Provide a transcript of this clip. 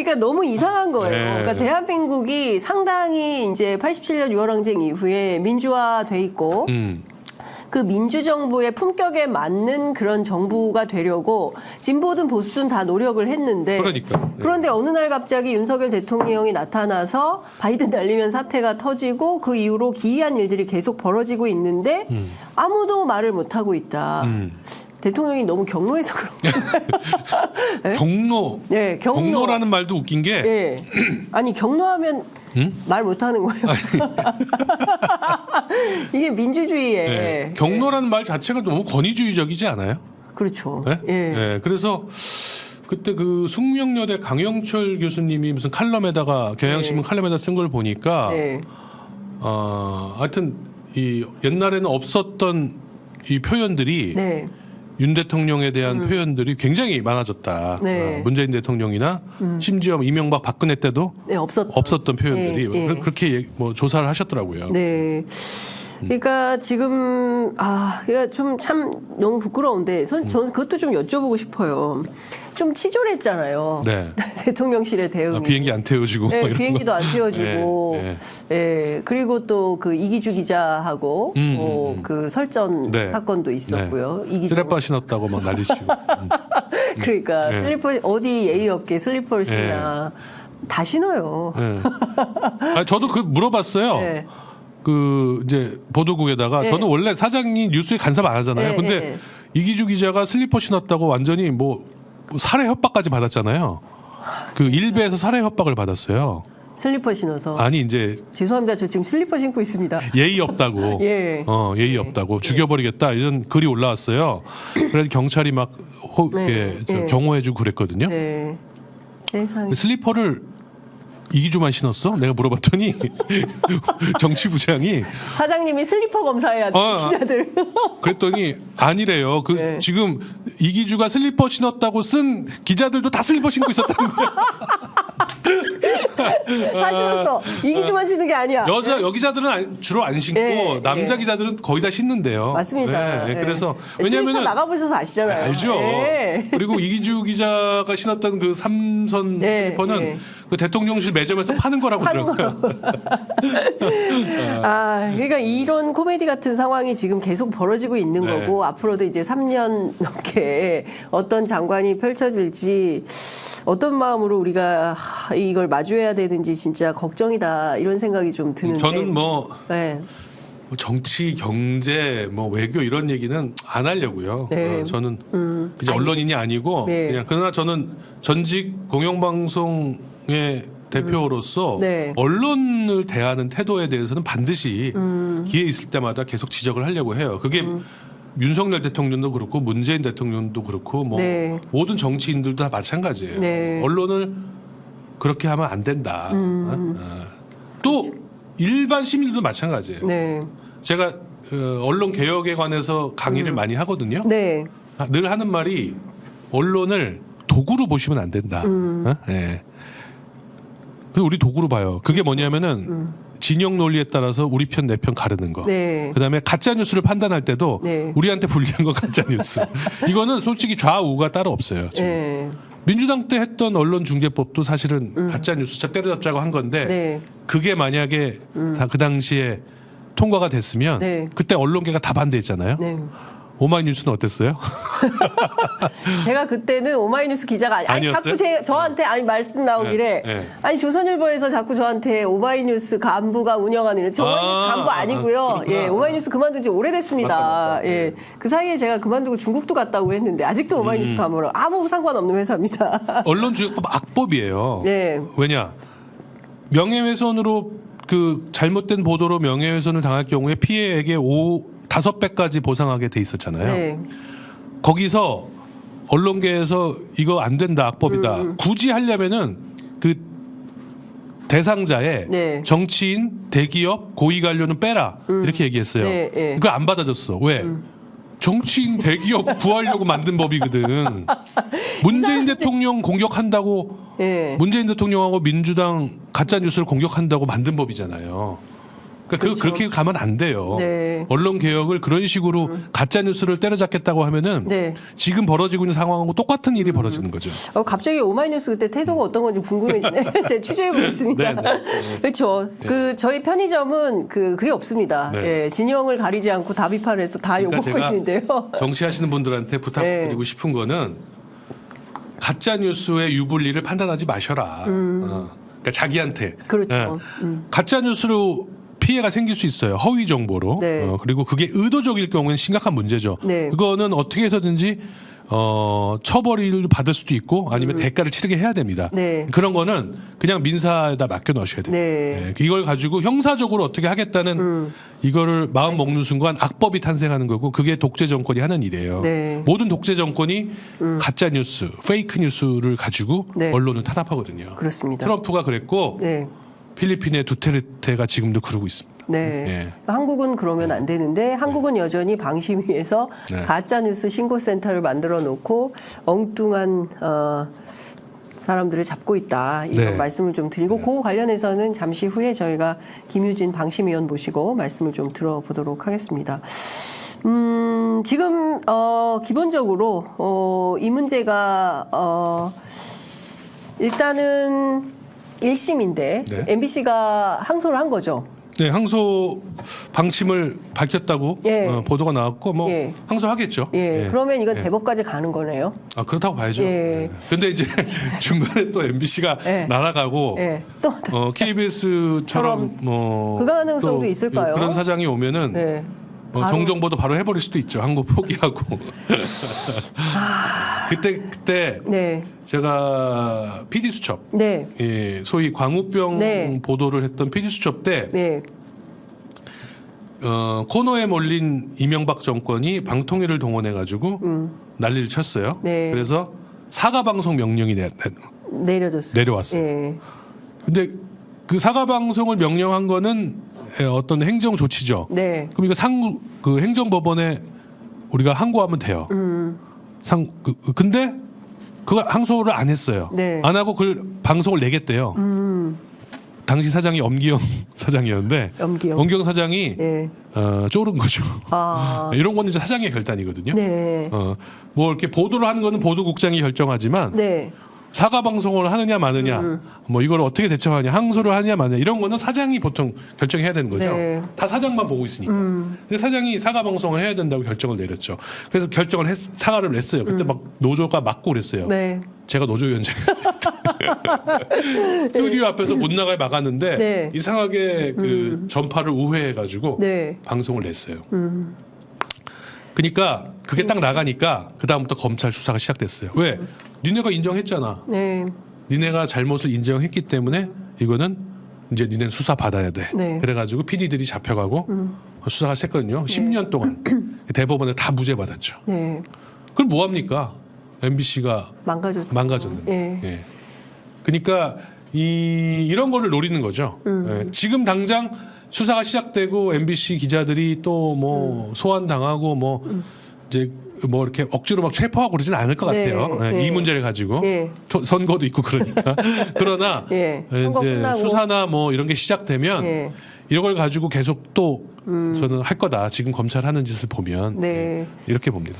그러니까 너무 이상한 거예요. 네. 그러니까 대한민국이 상당히 이제 87년 6.18항쟁 이후에 민주화돼 있고 그 민주정부의 품격에 맞는 그런 정부가 되려고 진보든 보수든 다 노력을 했는데 그러니까. 그런데 어느 날 갑자기 윤석열 대통령이 나타나서 바이든 날리면 사태가 터지고 그 이후로 기이한 일들이 계속 벌어지고 있는데 아무도 말을 못하고 있다. 대통령이 너무 경로해서 그런 거예요. 네? 경로. 네, 경로라는 말도 웃긴 게 네. 아니 경로하면 말 못하는 거예요. 이게 민주주의에 네. 경로라는 말 자체가 너무 권위주의적이지 않아요? 그렇죠. 네? 예. 네. 그래서 그때 그 숙명여대 강영철 교수님이 무슨 칼럼에다가 경향신문 칼럼에다 쓴 걸 보니까 네. 하여튼 이 옛날에는 없었던 이 표현들이 네. 윤 대통령에 대한 표현들이 굉장히 많아졌다. 네. 문재인 대통령이나 심지어 이명박 박근혜 때도 네, 없었던 표현들이 예, 예. 그렇게 뭐 조사를 하셨더라고요. 네. 그러니까 지금 그러니까 좀 참 너무 부끄러운데 저는 그것도 좀 여쭤보고 싶어요. 좀 치졸했잖아요. 네. 대통령실의 대응이. 비행기 안 태워주고 네, 뭐 이런 비행기도 거. 안 태워주고, 네, 예, 그리고 또 그 이기주 기자하고 그 설전 네. 사건도 있었고요. 이기주 쓰레빠 신었다고 막 난리치고. 그러니까 네. 슬리퍼 어디 예의 없게 슬리퍼를 신냐 다 신어요. 네. 저도 그 물어봤어요. 네. 그 이제 보도국에다가 네. 저는 원래 사장이 뉴스에 간섭 안 하잖아요. 네, 근데 네. 이기주 기자가 슬리퍼 신었다고 완전히 뭐 살해 협박까지 받았잖아요. 그 일베에서 살해 협박을 받았어요. 슬리퍼 신어서. 아니 이제 죄송합니다. 저 지금 슬리퍼 신고 있습니다. 예의 없다고. 예. 예의 없다고 죽여버리겠다 이런 글이 올라왔어요. 그래서 경찰이 막 네, 네. 경호해주고 그랬거든요. 네. 세상에. 슬리퍼를 이기주만 신었어? 내가 물어봤더니 정치부장이 사장님이 슬리퍼 검사해야 돼 기자들. 그랬더니 아니래요. 그 네. 지금 이기주가 슬리퍼 신었다고 쓴 기자들도 다 슬리퍼 신고 있었다는 거야. 다 신었어. 이기주만 신는 게 아니야. 여기자들은 주로 안 신고 네, 남자 네. 기자들은 거의 다 신는데요. 맞습니다. 네, 네. 그래서 슬리퍼 왜냐면은 나가보셔서 아시잖아요. 알죠. 네. 그리고 이기주 기자가 신었던 그 삼선 네, 슬리퍼는 네. 그 대통령실 매점에서 파는 거라고 그러더라고요. 그러니까 이런 코미디 같은 상황이 지금 계속 벌어지고 있는 네. 거고 앞으로도 이제 3년 넘게 어떤 장관이 펼쳐질지 어떤 마음으로 우리가 이걸 마주해야 되는지 진짜 걱정이다 이런 생각이 좀 드는데. 저는 뭐 네. 정치, 경제, 뭐 외교 이런 얘기는 안 하려고요. 네. 저는 이제 언론인이 아니고 네. 그냥 그러나 저는 전직 공영방송의 대표로서 네. 언론을 대하는 태도에 대해서는 반드시 기회 있을 때마다 계속 지적을 하려고 해요. 그게 윤석열 대통령도 그렇고 문재인 대통령도 그렇고 뭐 네. 모든 정치인들도 다 마찬가지예요. 네. 언론을 그렇게 하면 안 된다. 또 일반 시민들도 마찬가지예요. 네. 제가 언론 개혁에 관해서 강의를 많이 하거든요. 네. 늘 하는 말이 언론을 도구로 보시면 안 된다. 예. 그래서 우리 도구로 봐요. 그게 뭐냐면은 진영 논리에 따라서 우리 편 내 편 가르는 거. 네. 그다음에 가짜 뉴스를 판단할 때도 네. 우리한테 불리한 건 가짜 뉴스. 이거는 솔직히 좌우가 따로 없어요. 지금. 네. 민주당 때 했던 언론중재법도 사실은 가짜 뉴스 때려잡자고 한 건데 네. 그게 만약에 다 그 당시에 통과가 됐으면 네. 그때 언론계가 다 반대했잖아요. 네. 오마이뉴스는 어땠어요? 제가 그때는 오마이뉴스 기자가 아니었어요? 자꾸 저한테 말씀 나오길래 네, 네. 아니 조선일보에서 자꾸 저한테 오마이뉴스 간부가 운영하는 저 오마이뉴스 간부 아니고요. 그렇구나. 예, 오마이뉴스 그만둔 지 오래됐습니다. 맞다. 예, 그 사이에 제가 그만두고 중국도 갔다고 했는데 아직도 오마이뉴스 간부로 아무 상관없는 회사입니다. 언론주의법 악법이에요. 네. 왜냐? 명예훼손으로 그 잘못된 보도로 명예훼손을 당할 경우에 피해액의 5배까지 보상하게 돼 있었잖아요. 네. 거기서 언론계에서 이거 안 된다 악법이다. 굳이 하려면은 그 대상자의 네. 정치인, 대기업, 고위 관료는 빼라 이렇게 얘기했어요. 네, 네. 그걸 안 받아줬어. 왜? 정치인, 대기업 구하려고 만든 법이거든. 문재인 대통령 공격한다고 네. 문재인 대통령하고 민주당 가짜 뉴스를 공격한다고 만든 법이잖아요. 그러니까 그렇죠. 그렇게 가면 안 돼요. 네. 언론 개혁을 그런 식으로 가짜 뉴스를 때려잡겠다고 하면은 네. 지금 벌어지고 있는 상황하고 똑같은 일이 벌어지는 거죠. 갑자기 오마이뉴스 그때 태도가 어떤 건지 궁금해지네. 제가 취재해 보겠습니다. 네, 그렇죠. 그 저희 편의점은 그게 없습니다. 네. 예, 진영을 가리지 않고 다 비판을 해서 다 그러니까 욕먹고 제가 있는데요. 정치하시는 분들한테 부탁드리고 싶은 거는 가짜 뉴스의 유불리를 판단하지 마셔라. 그러니까 자기한테. 그렇죠. 가짜 뉴스로 피해가 생길 수 있어요. 허위 정보로. 네. 그리고 그게 의도적일 경우에는 심각한 문제죠. 네. 그거는 어떻게 해서든지 처벌을 받을 수도 있고 아니면 대가를 치르게 해야 됩니다. 네. 그런 거는 그냥 민사에다 맡겨 넣으셔야 돼요. 네. 이걸 가지고 형사적으로 어떻게 하겠다는 이거를 마음 먹는 순간 악법이 탄생하는 거고 그게 독재 정권이 하는 일이에요. 네. 모든 독재 정권이 가짜 뉴스, 페이크 뉴스를 가지고 네. 언론을 탄압하거든요. 그렇습니다. 트럼프가 그랬고 네. 필리핀의 두테르테가 지금도 그러고 있습니다. 네. 예. 한국은 그러면 안 되는데 한국은 여전히 방심위에서 네. 가짜뉴스 신고센터를 만들어 놓고 엉뚱한 사람들을 잡고 있다. 이런 네. 말씀을 좀 드리고 그 관련해서는 잠시 후에 저희가 김유진 방심위원 모시고 말씀을 좀 들어보도록 하겠습니다. 지금 기본적으로 이 문제가 일단은 1심인데 네. MBC가 항소를 한 거죠. 네, 항소 방침을 밝혔다고 예. 보도가 나왔고 뭐 예. 항소하겠죠. 예, 그러면 이건 예. 대법까지 가는 거네요. 아 그렇다고 봐야죠. 예. 근데 이제 중간에 또 MBC가 예. 날아가고 예, 또 KBS처럼 뭐 그 가능성도 또 있을까요? 그런 사장이 오면은 네. 바로- 정정보도 바로 해버릴 수도 있죠. 항고 포기하고. 그때 네, 제가 PD 수첩, 네, 예, 소위 광우병 네. 보도를 했던 PD 수첩 때 네, 코너에 몰린 이명박 정권이 방통위를 동원해 가지고 난리를 쳤어요. 네. 그래서 사과 방송 명령이 내려졌어요. 내려왔어요. 예, 근데 그 사과 방송을 명령한 거는 어떤 행정 조치죠. 네, 그럼 이거 그 행정법원에 우리가 항고하면 돼요. 근데 그걸 항소를 안 했어요. 네. 안 하고 그걸 방송을 내겠대요. 당시 사장이 엄기영 사장이었는데 엄기영. 사장이 예, 쫄은 거죠. 아, 이런 거는 이제 사장의 결단이거든요. 네, 뭐 이렇게 보도를 하는 거는 보도국장이 결정하지만 네, 사과 방송을 하느냐 마느냐, 뭐 이걸 어떻게 대처하냐, 항소를 하느냐 마느냐 이런 거는 사장이 보통 결정해야 되는 거죠. 네. 다 사장만 보고 있으니까. 근데 사장이 사과 방송을 해야 된다고 결정을 내렸죠. 그래서 사과를 냈어요. 그때 막 노조가 맞고 그랬어요. 네, 제가 노조위원장이었어요. 스튜디오 앞에서 못 나가게 막았는데 네. 이상하게 그 전파를 우회해가지고 네, 방송을 냈어요. 그러니까 그게 딱 나가니까 그 다음부터 검찰 수사가 시작됐어요. 왜? 니네가 인정했잖아. 네, 니네가 잘못을 인정했기 때문에 이거는 이제 니네는 수사 받아야 돼. 네. 그래가지고 PD들이 잡혀가고 수사가 했거든요. 10년 동안 대법원에 다 무죄 받았죠. 네, 그럼 뭐 합니까? MBC가 망가졌네. 예. 예. 그러니까 이런 거를 노리는 거죠. 예. 지금 당장 수사가 시작되고 MBC 기자들이 또 뭐 소환 당하고 뭐 이제 뭐 이렇게 억지로 막 체포하고 그러진 않을 것 네, 같아요. 예. 네. 이 문제를 가지고 예. 선거도 있고 그러니까. 그러나 예. 선거 이제 끝나고. 수사나 뭐 이런 게 시작되면 예. 이런 걸 가지고 계속 또 저는 할 거다. 지금 검찰 하는 짓을 보면 네. 예. 이렇게 봅니다.